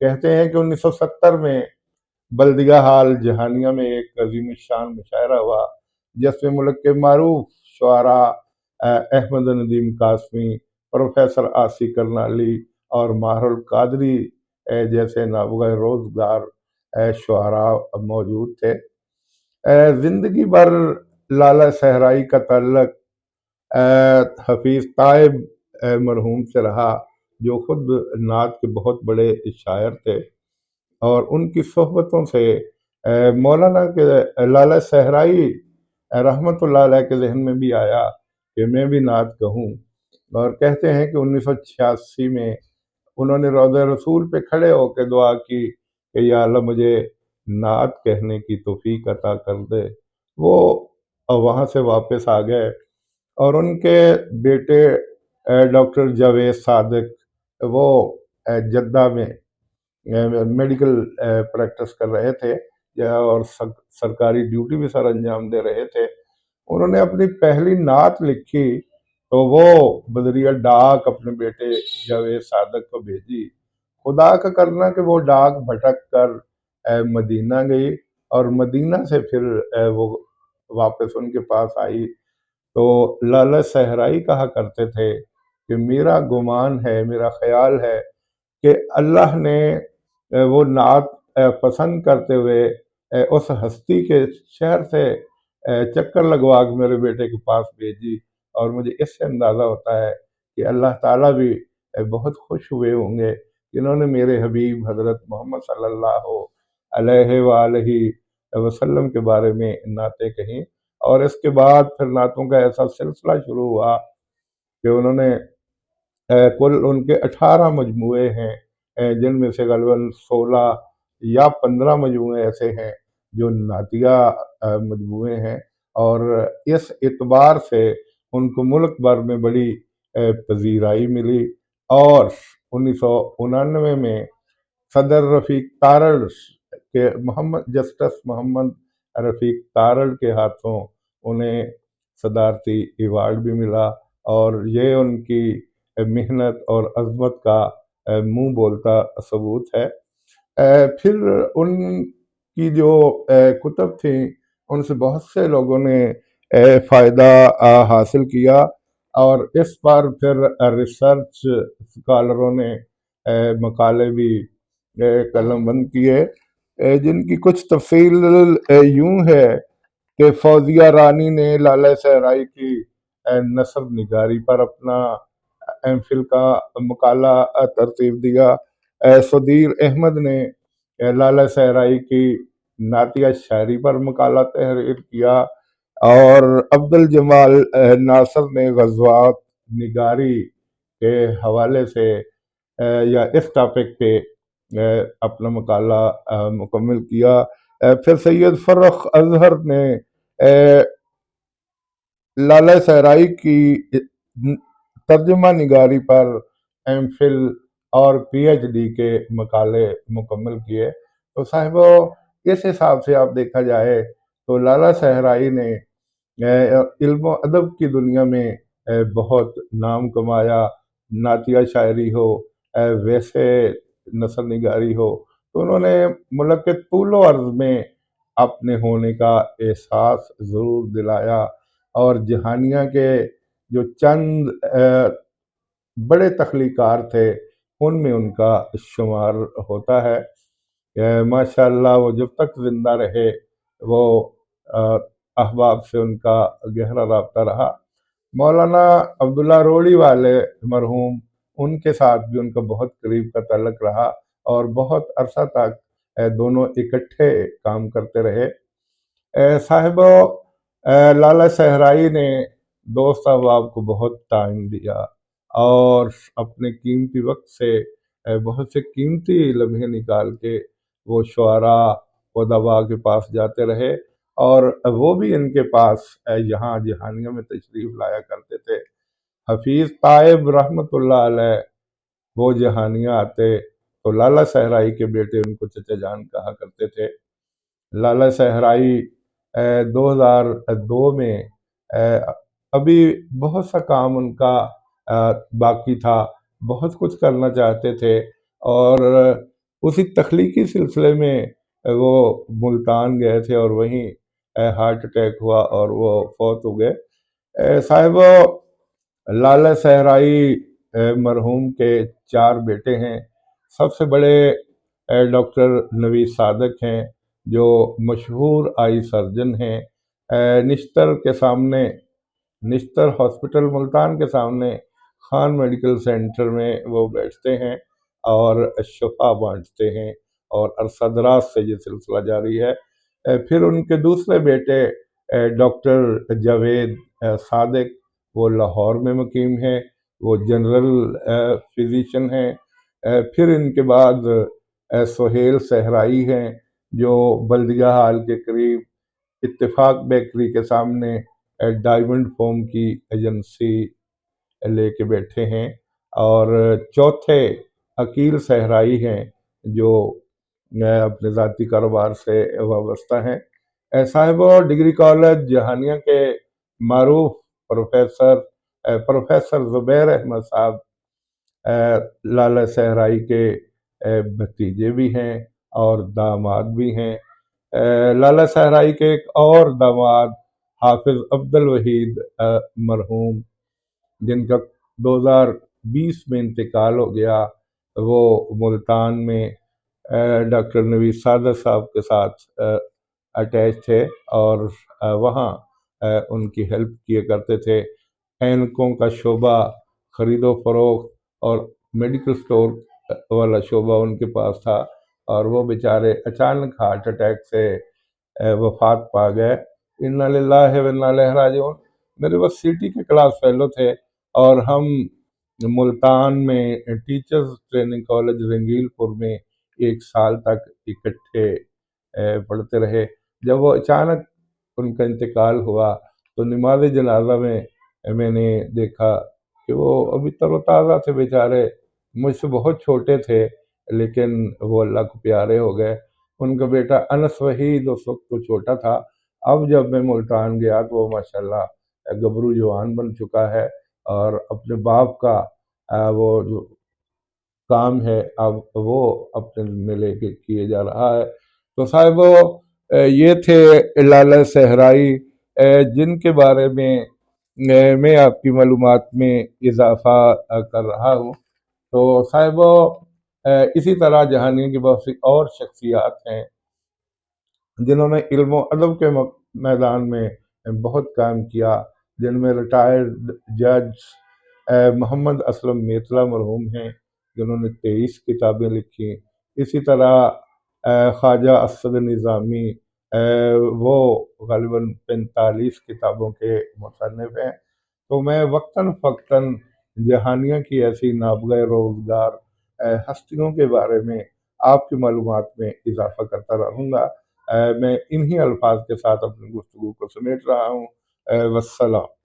کہتے ہیں کہ 1970 میں بلدیہ ہال جہانیہ میں ایک عظیم الشان مشاعرہ ہوا، جس میں ملک کے معروف شعراء احمد ندیم قاسمی، پروفیسر آصف کرنالی اور ماہر القادری جیسے نابغہ روزگار شعراء موجود تھے۔ زندگی بھر لالہ صحرائی کا تعلق حفیظ طائب مرحوم سے رہا، جو خود نعت کے بہت بڑے شاعر تھے، اور ان کی صحبتوں سے مولانا کے لالہ صحرائی رحمت اللہ علیہ کے ذہن میں بھی آیا کہ میں بھی نعت کہوں، اور کہتے ہیں کہ 1986 میں انہوں نے روضہ رسول پہ کھڑے ہو کے دعا کی کہ یا اللہ مجھے نعت کہنے کی توفیق عطا کر دے۔ وہ وہاں سے واپس آ گئے، اور ان کے بیٹے ڈاکٹر جاوید صادق وہ جدہ میں میڈیکل پریکٹس کر رہے تھے اور سرکاری ڈیوٹی بھی سر انجام دے رہے تھے۔ انہوں نے اپنی پہلی نعت لکھی تو وہ بذریعہ ڈاک اپنے بیٹے جاوید صادق کو بھیجی۔ خدا کا کرنا کہ وہ ڈاک بھٹک کر مدینہ گئی، اور مدینہ سے پھر وہ واپس ان کے پاس آئی۔ تو لالہ صحرائی کہا کرتے تھے کہ میرا گمان ہے، میرا خیال ہے کہ اللہ نے وہ نعت پسند کرتے ہوئے اس ہستی کے شہر سے چکر لگوا کے میرے بیٹے کے پاس بھیجی، اور مجھے اس سے اندازہ ہوتا ہے کہ اللہ تعالیٰ بھی بہت خوش ہوئے ہوں گے کہ انہوں نے میرے حبیب حضرت محمد صلی اللہ علیہ وآلہ وسلم کے بارے میں نعتیں کہیں۔ اور اس کے بعد پھر نعتوں کا ایسا سلسلہ شروع ہوا کہ انہوں نے کل ان کے 18 مجموعے ہیں، جن میں سے غالباً 16 یا 15 مجموعے ایسے ہیں جو نعتیہ مجموعے ہیں، اور اس اعتبار سے ان کو ملک بھر میں بڑی پذیرائی ملی۔ اور 1999 میں صدر رفیق تارڑ کے جسٹس محمد رفیق تارڑ کے ہاتھوں انہیں صدارتی ایوارڈ بھی ملا، اور یہ ان کی محنت اور عظمت کا منہ بولتا ثبوت ہے۔ پھر ان کی جو کتب تھیں ان سے بہت سے لوگوں نے فائدہ حاصل کیا، اور اس پر پھر ریسرچ اسکالروں نے مقالے بھی قلم بند کیے، جن کی کچھ تفصیل یوں ہے کہ فوزیہ رانی نے لالہ صحرائی کی نثر نگاری پر اپنا ایم فل کا مقالہ ترتیب دیا۔ صدیر احمد نے لالہ صحرائی کی نعتیہ شاعری پر مقالہ تحریر کیا، اور عبد الجمال ناصر نے غزوات نگاری کے حوالے سے یا اس ٹاپک پہ اپنا مقالہ مکمل کیا۔ پھر سید فرخ اظہر نے لالہ صحرائی کی ترجمہ نگاری پر ایم فل اور پی ایچ ڈی کے مقالے مکمل کیے۔ تو صاحبو اس حساب سے آپ دیکھا جائے تو لالہ صحرائی نے علم و ادب کی دنیا میں بہت نام کمایا، نعتیہ شاعری ہو، ویسے نثر نگاری ہو، تو انہوں نے ملک کے طول و عرض میں اپنے ہونے کا احساس ضرور دلایا، اور جہانیہ کے جو چند بڑے تخلیقار تھے ان میں ان کا شمار ہوتا ہے۔ ماشاءاللہ وہ جب تک زندہ رہے وہ احباب سے ان کا گہرا رابطہ رہا۔ مولانا عبداللہ روڑی والے مرحوم، ان کے ساتھ بھی ان کا بہت قریب کا تعلق رہا، اور بہت عرصہ تک دونوں اکٹھے کام کرتے رہے۔ صاحبو لالہ صحرائی نے دوست احباب کو بہت ٹائم دیا، اور اپنے قیمتی وقت سے بہت سے قیمتی لمحے نکال کے وہ شعراء ادباء کے پاس جاتے رہے، اور وہ بھی ان کے پاس یہاں جہانیہ میں تشریف لایا کرتے تھے۔ حفیظ طائب رحمت اللہ علیہ وہ جہانیہ آتے تو لالہ صحرائی کے بیٹے ان کو چچا جان کہا کرتے تھے۔ لالہ صحرائی 2002 میں ابھی بہت سا کام ان کا باقی تھا، بہت کچھ کرنا چاہتے تھے، اور اسی تخلیقی سلسلے میں وہ ملتان گئے تھے اور وہیں ہارٹ اٹیک ہوا اور وہ فوت ہو گئے۔ صاحب لالہ صحرائی مرحوم کے 4 بیٹے ہیں۔ سب سے بڑے ڈاکٹر نوید صادق ہیں جو مشہور آئی سرجن ہیں۔ نشتر کے سامنے، نشتر ہاسپٹل ملتان کے سامنے خان میڈیکل سینٹر میں وہ بیٹھتے ہیں اور شفا بانٹتے ہیں، اور عرصہ دراز سے یہ سلسلہ جاری ہے۔ پھر ان کے دوسرے بیٹے ڈاکٹر جاوید صادق، وہ لاہور میں مقیم ہیں، وہ جنرل فزیشین ہیں۔ پھر ان کے بعد سہیل صحرائی ہیں جو بلدیہ ہال کے قریب اتفاق بیکری کے سامنے ڈائمنڈ فوم کی ایجنسی لے کے بیٹھے ہیں۔ اور چوتھے عقیل صحرائی ہیں جو اپنے ذاتی کاروبار سے وابستہ ہیں۔ صاحب ڈگری کالج جہانیہ کے معروف پروفیسر زبیر احمد صاحب لالہ صحرائی کے بھتیجے بھی ہیں اور داماد بھی ہیں۔ لالہ صحرائی کے ایک اور داماد حافظ عبد الوحید مرحوم، جن کا 2020 میں انتقال ہو گیا، وہ ملتان میں ڈاکٹر نوید صادق صاحب کے ساتھ اٹیچ تھے اور وہاں ان کی ہیلپ کیے کرتے تھے۔ اینکوں کا شعبہ، خرید و فروخت اور میڈیکل سٹور والا شعبہ ان کے پاس تھا، اور وہ بیچارے اچانک ہارٹ اٹیک سے وفات پا گئے۔ انا للہ و انا الیہ راجعون۔ میرے پاس سی ٹی کے کلاس فیلو تھے اور ہم ملتان میں ٹیچرز ٹریننگ کالج رنگیل پور میں 1 سال تک اکٹھے پڑھتے رہے۔ جب وہ اچانک ان کا انتقال ہوا تو نماز جنازہ میں نے دیکھا کہ وہ ابھی تر و تازہ تھے بیچارے، مجھ سے بہت چھوٹے تھے، لیکن وہ اللہ کو پیارے ہو گئے۔ ان کا بیٹا انس وحید اس وقت تو چھوٹا تھا، اب جب میں ملتان گیا تو وہ ماشاءاللہ گبرو جوان بن چکا ہے اور اپنے باپ کا وہ جو کام ہے اب وہ اپنے ذمہ لے کے کیے جا رہا ہے۔ تو صاحب یہ تھے لالہ صحرائی جن کے بارے میں آپ کی معلومات میں اضافہ کر رہا ہوں۔ تو صاحب اسی طرح جہانیہ کی بہت سی اور شخصیات ہیں جنہوں نے علم و ادب کے میدان میں بہت کام کیا، جن میں ریٹائرڈ جج محمد اسلم میتلا مرحوم ہیں جنہوں نے 23 کتابیں لکھی۔ اسی طرح خواجہ اسد نظامی، وہ غالباً 45 کتابوں کے مصنف ہیں۔ تو میں وقتاً فوقتاً جہانیہ کی ایسی نابغہ روزگار ہستیوں کے بارے میں آپ کی معلومات میں اضافہ کرتا رہوں گا۔ میں انہی الفاظ کے ساتھ اپنی گفتگو کو سمیٹ رہا ہوں۔ والسلام۔